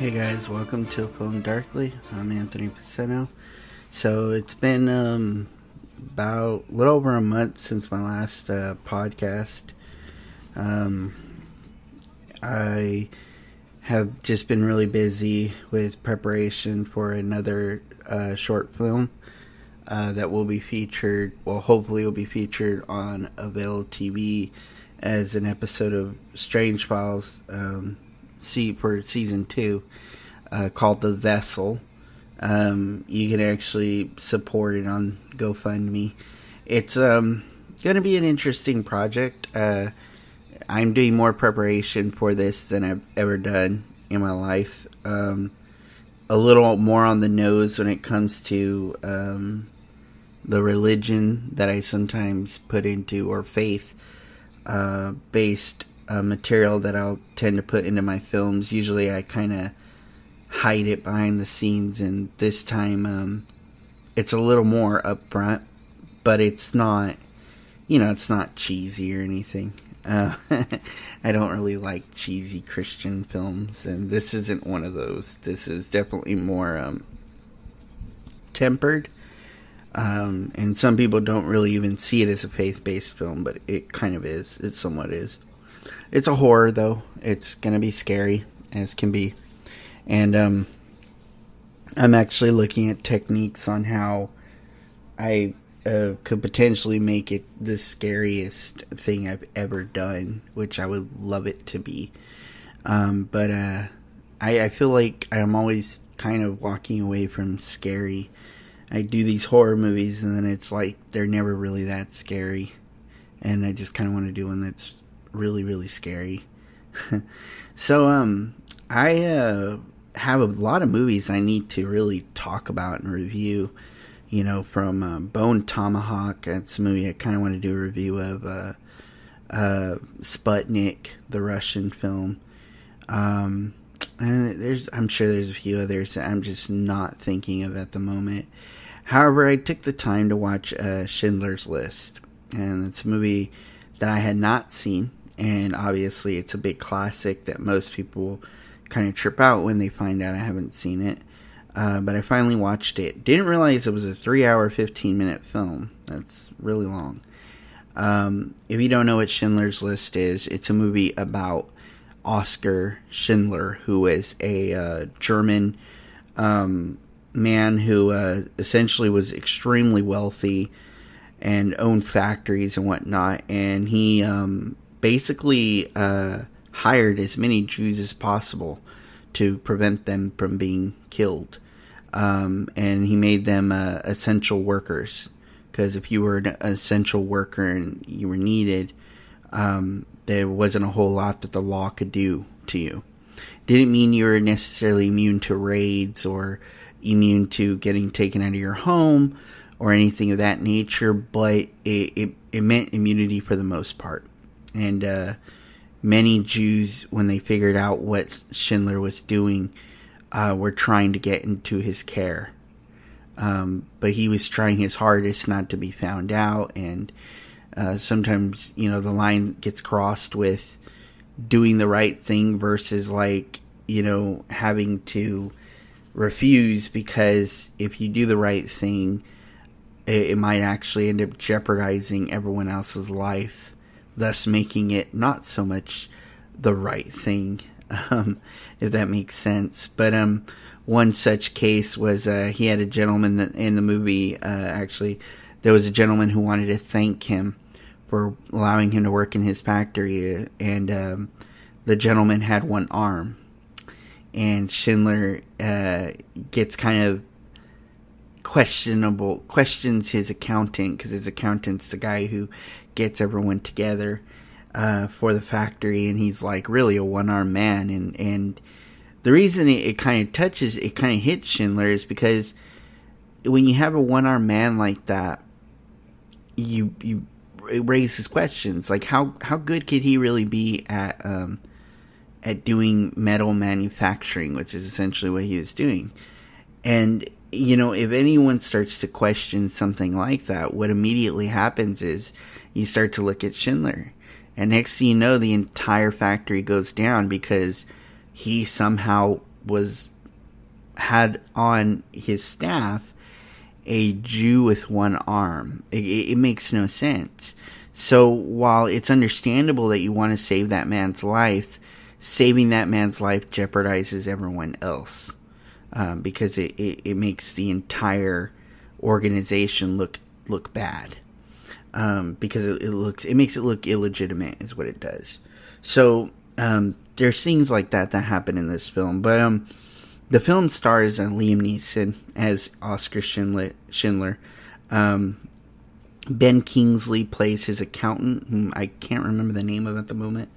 Hey guys, welcome to A Poem Darkly. I'm Anthony Pacino. So it's been about a little over a month since my last podcast. I have just been really busy with preparation for another short film that will be featured, hopefully will be featured on Avail TV as an episode of Strange Files for season 2, called The Vessel. You can actually support it on GoFundMe. It's going to be an interesting project. I'm doing more preparation for this than I've ever done in my life. A little more on the nose when it comes to the religion that I sometimes put into, or faith based material that I'll tend to put into my films. Usually I kind of hide it behind the scenes, and this time it's a little more upfront, but it's not, it's not cheesy or anything. I don't really like cheesy Christian films, and this isn't one of those. This is definitely more tempered, and some people don't really even see it as a faith-based film, but it kind of is. It somewhat is. It's a horror, though. It's going to be scary, as can be. And I'm actually looking at techniques on how I could potentially make it the scariest thing I've ever done, which I would love it to be. But I feel like I'm always kind of walking away from scary. I do these horror movies, and then it's like they're never really that scary. And I just kind of want to do one that's really, really scary. So, I have a lot of movies I need to really talk about and review. From Bone Tomahawk, that's a movie I kind of want to do a review of. Sputnik, the Russian film. And I'm sure there's a few others that I'm just not thinking of at the moment. However, I took the time to watch Schindler's List, and it's a movie that I had not seen, and obviously it's a big classic that most people kind of trip out when they find out I haven't seen it. But I finally watched it. Didn't realize it was a 3-hour, 15-minute film. That's really long. If you don't know what Schindler's List is, it's a movie about Oskar Schindler, who is a German man who essentially was extremely wealthy and owned factories and whatnot. And he basically hired as many Jews as possible to prevent them from being killed. And he made them essential workers, because if you were an essential worker and you were needed, there wasn't a whole lot that the law could do to you. Didn't mean you were necessarily immune to raids or immune to getting taken out of your home or anything of that nature, but it meant immunity for the most part. And many Jews, when they figured out what Schindler was doing, were trying to get into his care. But he was trying his hardest not to be found out, and sometimes, the line gets crossed with doing the right thing versus, having to refuse, because if you do the right thing, it might actually end up jeopardizing everyone else's life, thus making it not so much the right thing, if that makes sense. But one such case was he had a gentleman that in the movie, actually, there was a gentleman who wanted to thank him for allowing him to work in his factory, and the gentleman had one arm. And Schindler gets kind of questions his accountant, because his accountant's the guy who gets everyone together for the factory, and he's like really a one-armed man. And the reason it kind of hits Schindler is because when you have a one-armed man like that, it raises questions like how good could he really be at doing metal manufacturing, which is essentially what he was doing. And if anyone starts to question something like that, what immediately happens is you start to look at Schindler, and next thing you know, the entire factory goes down because he somehow had on his staff a Jew with one arm. It makes no sense. So while it's understandable that you want to save that man's life, saving that man's life jeopardizes everyone else, because it makes the entire organization look bad, because it makes it look illegitimate is what it does. So there's things like that happen in this film, but the film stars Liam Neeson as Oscar Schindler. Ben Kingsley plays his accountant, whom I can't remember the name of at the moment.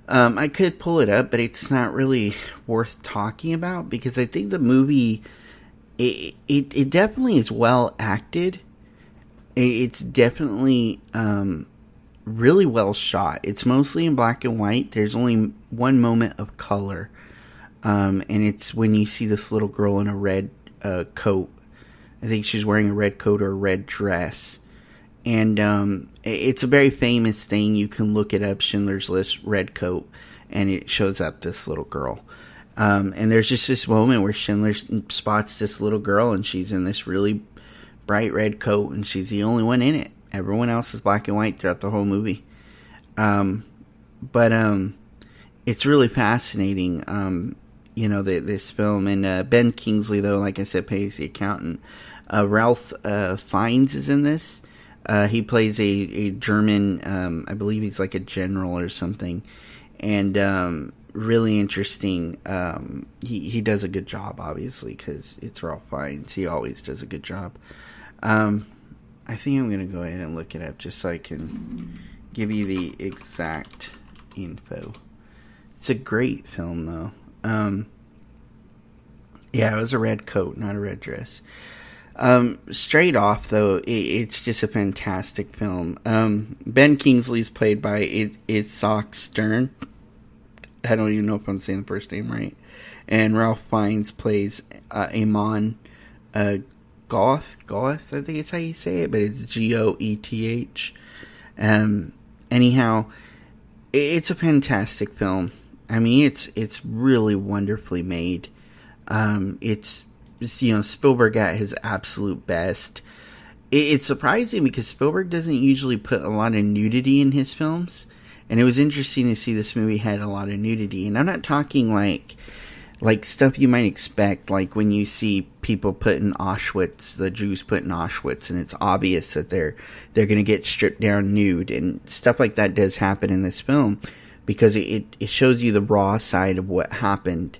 I could pull it up, but it's not really worth talking about, because I think the movie, it definitely is well acted. It's definitely really well shot. It's mostly in black and white. There's only one moment of color, and it's when you see this little girl in a red coat. I think she's wearing a red coat or a red dress. And it's a very famous thing. You can look it up, Schindler's List, red coat, and it shows up this little girl. And there's just this moment where Schindler spots this little girl, and she's in this really bright red coat, and she's the only one in it. Everyone else is black and white throughout the whole movie. But it's really fascinating, this film. And Ben Kingsley, though, like I said, plays the accountant. Ralph Fiennes is in this. He plays a German, I believe he's like a general or something. And really interesting. He does a good job, obviously, because it's Ralph Fiennes. He always does a good job. I think I'm going to go ahead and look it up just so I can give you the exact info. It's a great film, though. Yeah, it was a red coat, not a red dress. Straight off, though, it's just a fantastic film. Ben Kingsley's played by Itzhak Stern. I don't even know if I'm saying the first name right. And Ralph Fiennes plays Amon Goeth, I think it's how you say it, but it's Goeth. Anyhow, it's a fantastic film. I mean, it's really wonderfully made. It's Spielberg at his absolute best. It's surprising because Spielberg doesn't usually put a lot of nudity in his films, and it was interesting to see this movie had a lot of nudity. And I'm not talking like stuff you might expect, like when you see people put in Auschwitz, the Jews put in Auschwitz, and it's obvious that they're going to get stripped down nude, and stuff like that does happen in this film because it shows you the raw side of what happened,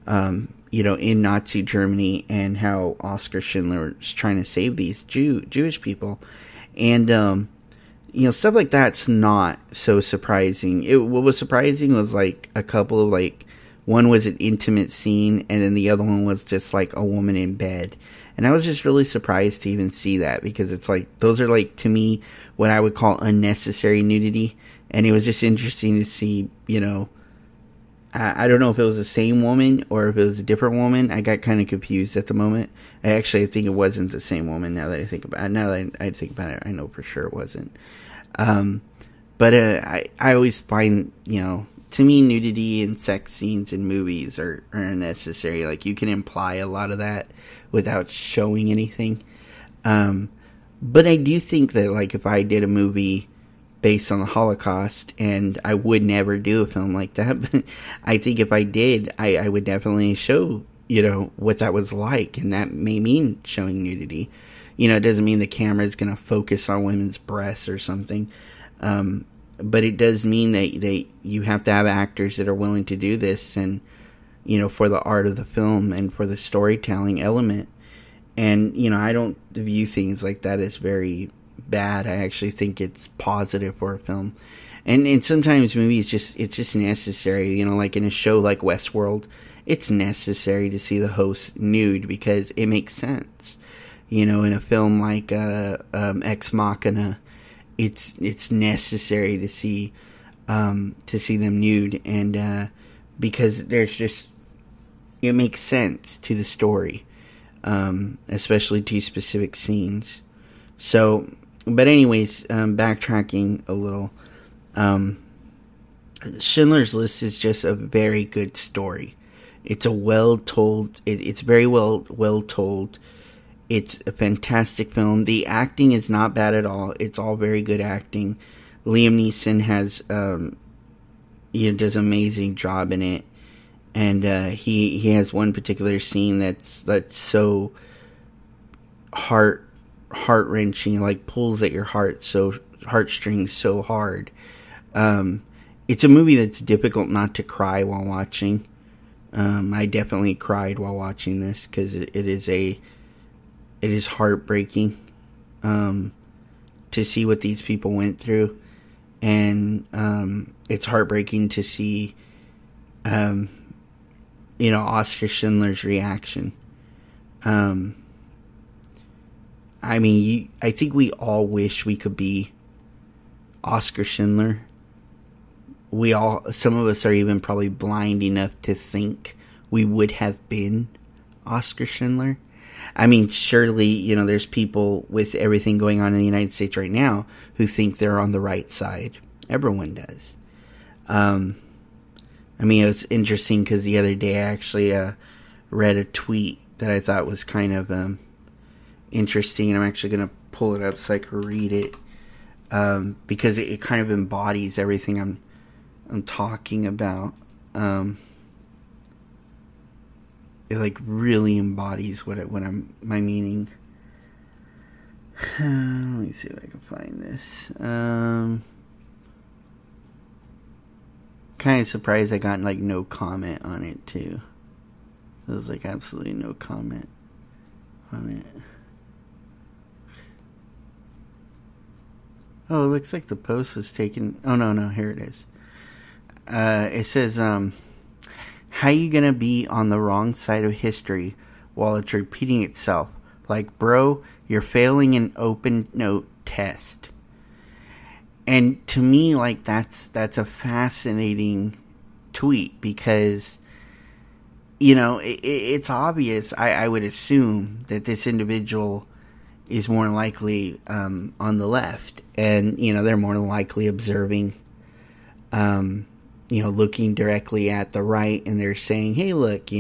in Nazi Germany, and how Oscar Schindler was trying to save these Jewish people. And, stuff like that's not so surprising. What was surprising was, a couple of, one was an intimate scene, and then the other one was just, a woman in bed. And I was just really surprised to even see that, because it's, those are, to me, what I would call unnecessary nudity. And it was just interesting to see, I don't know if it was the same woman or if it was a different woman. I got kind of confused at the moment. I think it wasn't the same woman. Now that I think about it, I know for sure it wasn't. But I always find, to me, nudity and sex scenes in movies are unnecessary. You can imply a lot of that without showing anything. But I do think that, if I did a movie based on the Holocaust, and I would never do a film like that, but I think if I did, I would definitely show, what that was like, and that may mean showing nudity. It doesn't mean the camera is going to focus on women's breasts or something, but it does mean that you have to have actors that are willing to do this, and, for the art of the film and for the storytelling element. And, I don't view things like that as very bad. I actually think it's positive for a film, and sometimes movies it's just necessary. Like in a show like Westworld, it's necessary to see the host nude because it makes sense. In a film like Ex Machina, it's necessary to see them nude, and because it makes sense to the story, especially to specific scenes. So. But anyways, backtracking a little, Schindler's List is just a very good story. It's a well told. It's very well told. It's a fantastic film. The acting is not bad at all. It's all very good acting. Liam Neeson has does an amazing job in it, and he has one particular scene that's so heart wrenching, like pulls at your heartstrings so hard. It's a movie that's difficult not to cry while watching. I definitely cried while watching this because it is heartbreaking to see what these people went through, and it's heartbreaking to see Oscar Schindler's reaction. I think we all wish we could be Oscar Schindler. Some of us are even probably blind enough to think we would have been Oscar Schindler. I mean, surely, there's people with everything going on in the United States right now who think they're on the right side. Everyone does. It was interesting because the other day I actually read a tweet that I thought was kind of interesting. I'm actually going to pull it up so I can read it because it kind of embodies everything I'm talking about. It really embodies my meaning. Let me see if I can find this. Kind of surprised I got no comment on it too. There was absolutely no comment on it. Oh, it looks like the post was taken. Oh no, here it is. It says, how you gonna be on the wrong side of history while it's repeating itself? Bro, you're failing an open note test. And to me, that's a fascinating tweet because, it's obvious. I would assume that this individual is more likely on the left, and they're more likely observing, looking directly at the right, and they're saying, hey, look,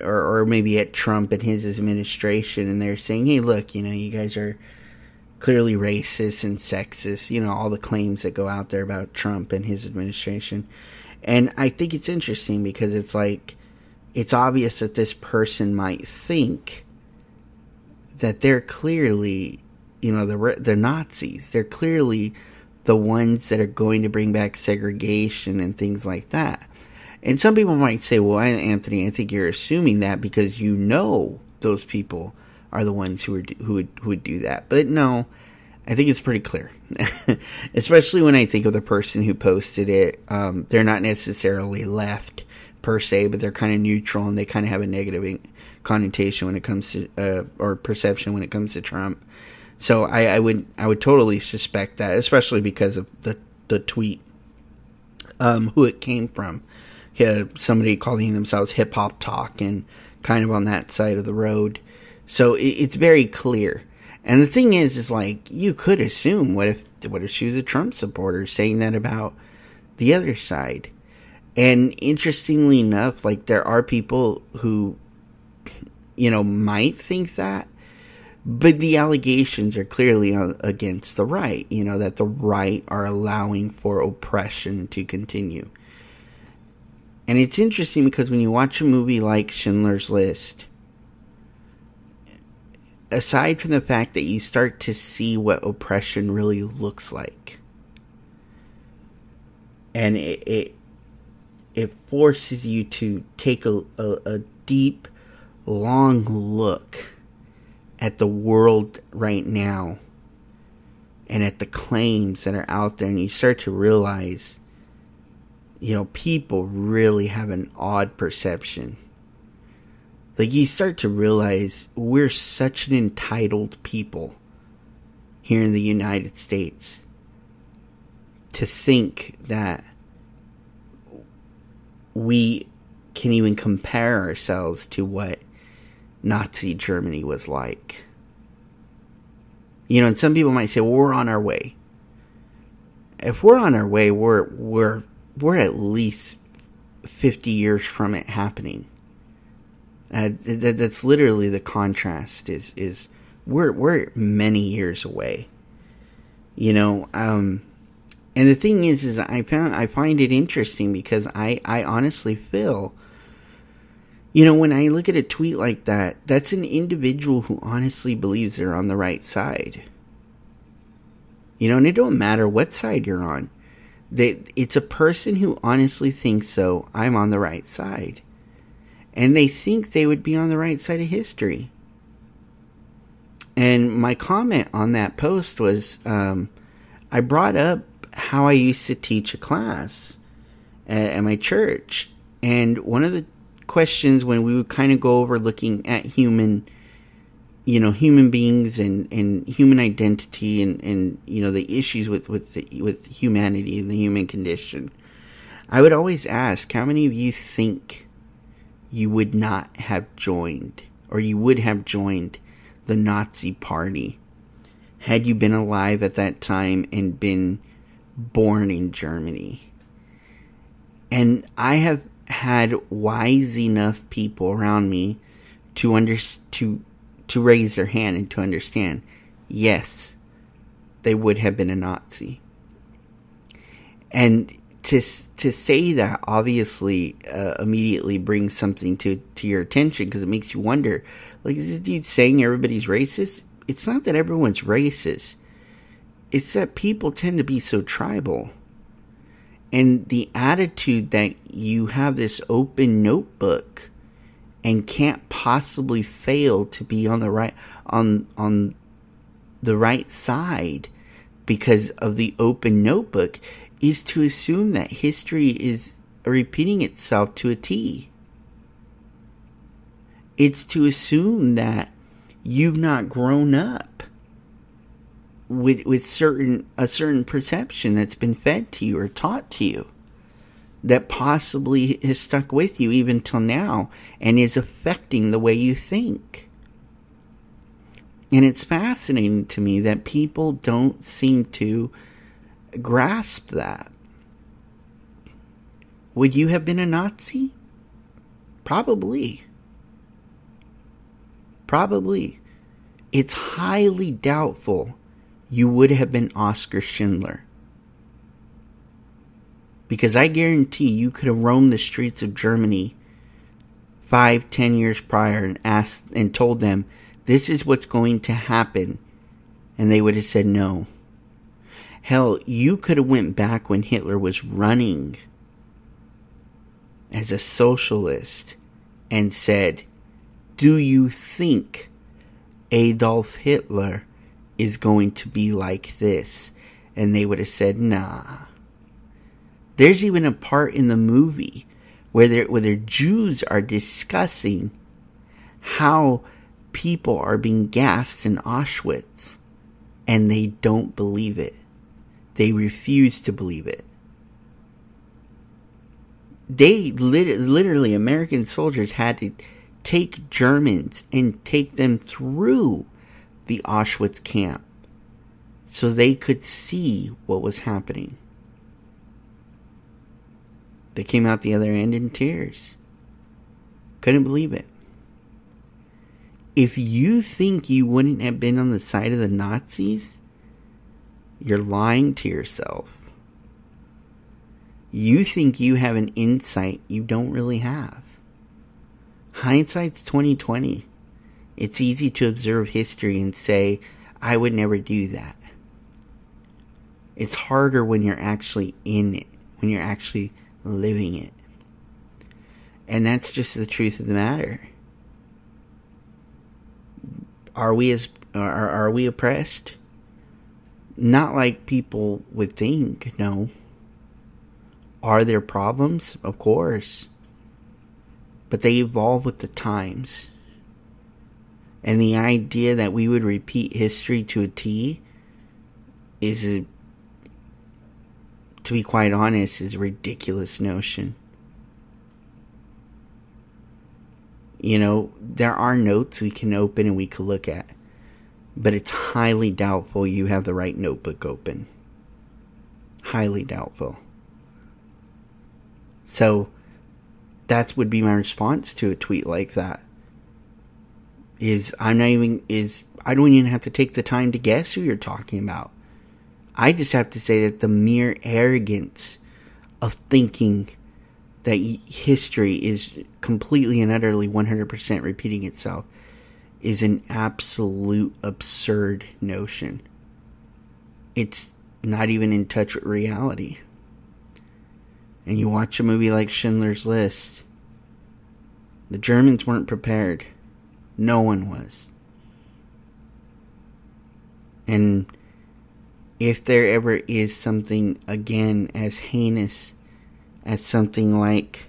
or maybe at Trump and his administration, and they're saying, hey, look, you guys are clearly racist and sexist, all the claims that go out there about Trump and his administration. And I think it's interesting because it's obvious that this person might think that they're clearly, the Nazis. They're clearly the ones that are going to bring back segregation and things like that. And some people might say, well, Anthony, I think you're assuming that because those people are the ones who would do that. But no, I think it's pretty clear. Especially when I think of the person who posted it. They're not necessarily left per se, but they're kind of neutral, and they kind of have a negative connotation when it comes to or perception when it comes to Trump. So I would totally suspect that, especially because of the tweet, who it came from. Somebody calling themselves Hip Hop Talk and kind of on that side of the road. So it's very clear. And the thing is you could assume, what if she was a Trump supporter saying that about the other side? And interestingly enough, there are people who, might think that, but the allegations are clearly against the right, that the right are allowing for oppression to continue. And it's interesting because when you watch a movie like Schindler's List, aside from the fact that you start to see what oppression really looks like, and it forces you to take a deep, long look at the world right now and at the claims that are out there, and you start to realize, people really have an odd perception. You start to realize we're such an entitled people here in the United States to think that we can even compare ourselves to what Nazi Germany was like. And some people might say, well, we're on our way. If we're on our way, we're at least 50 years from it happening. That's literally the contrast. Is we're many years away. And the thing is I find it interesting because I honestly feel, when I look at a tweet like that, that's an individual who honestly believes they're on the right side. And it don't matter what side you're on. It's a person who honestly thinks, so I'm on the right side. And they think they would be on the right side of history. And my comment on that post was, I brought up how I used to teach a class at my church. And one of the questions when we would kind of go over looking at human beings and human identity and the issues with humanity and the human condition, I would always ask, how many of you think you would not have joined, or you would have joined the Nazi Party had you been alive at that time and been born in Germany? And I have had wise enough people around me to raise their hand and to understand, yes, they would have been a Nazi. And to say that obviously immediately brings something to your attention, because it makes you wonder, like, is this dude saying everybody's racist? It's not that everyone's racist. It's that people tend to be so tribal. And the attitude that you have this open notebook and can't possibly fail to be on the right side because of the open notebook is to assume that history is repeating itself to a T. It's to assume that you've not grown up with a certain perception that's been fed to you or taught to you that possibly has stuck with you even till now and is affecting the way you think. And it's fascinating to me that people don't seem to grasp that. Would you have been a Nazi? Probably. It's highly doubtful you would have been Oskar Schindler. Because I guarantee you could have roamed the streets of Germany 5-10 years prior and asked and told them, this is what's going to happen. And they would have said no. Hell, you could have went back when Hitler was running as a socialist and said, do you think Adolf Hitler is going to be like this? And they would have said, nah. There's even a part in the movie where Jews are discussing how people are being gassed in Auschwitz, and they don't believe it. They refuse to believe it. They literally, American soldiers had to take Germans and take them through the Auschwitz camp so they could see what was happening. They came out the other end in tears. Couldn't believe it. If you think you wouldn't have been on the side of the Nazis, you're lying to yourself. You think you have an insight you don't really have. Hindsight's 20/20. It's easy to observe history and say, I would never do that. It's harder when you're actually in it, when you're actually living it. And that's just the truth of the matter. Are we oppressed? Not like people would think, no. Are there problems? Of course. But they evolve with the times. And the idea that we would repeat history to a T to be quite honest, is a ridiculous notion. There are notes we can open and we can look at. But it's highly doubtful you have the right notebook open. Highly doubtful. So, that would be my response to a tweet like that. I don't even have to take the time to guess who you're talking about. I just have to say that the mere arrogance of thinking that history is completely and utterly 100% repeating itself is an absolute absurd notion. It's not even in touch with reality. And you watch a movie like Schindler's List, the Germans weren't prepared. No one was. And if there ever is something, again, as heinous as something like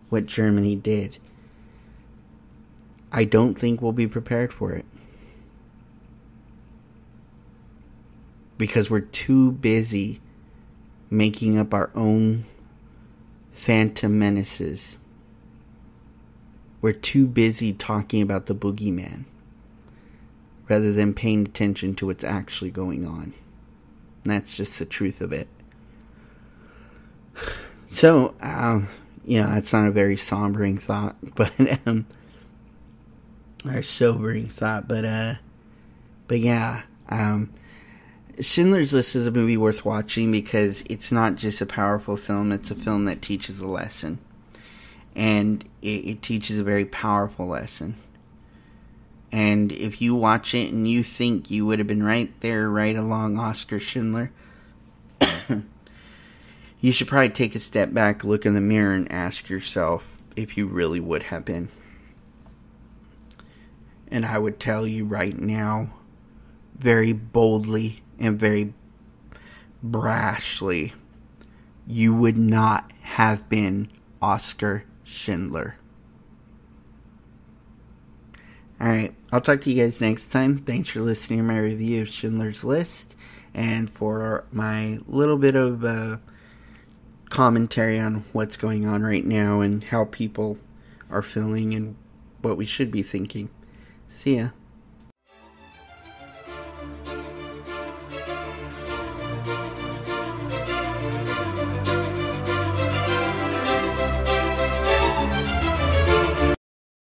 what Germany did, I don't think we'll be prepared for it. Because we're too busy making up our own phantom menaces. We're too busy talking about the boogeyman rather than paying attention to what's actually going on. And that's just the truth of it. So, that's not a very sombering thought, but or sobering thought, but yeah. Schindler's List is a movie worth watching because it's not just a powerful film, it's a film that teaches a lesson. And it teaches a very powerful lesson. And if you watch it and you think you would have been right there, right along Oskar Schindler, you should probably take a step back, look in the mirror, and ask yourself if you really would have been. And I would tell you right now, very boldly and very brashly, you would not have been Oskar Schindler. Alright, I'll talk to you guys next time. Thanks for listening to my review of Schindler's List, and for my little bit of commentary on what's going on right now and how people are feeling and what we should be thinking. See ya.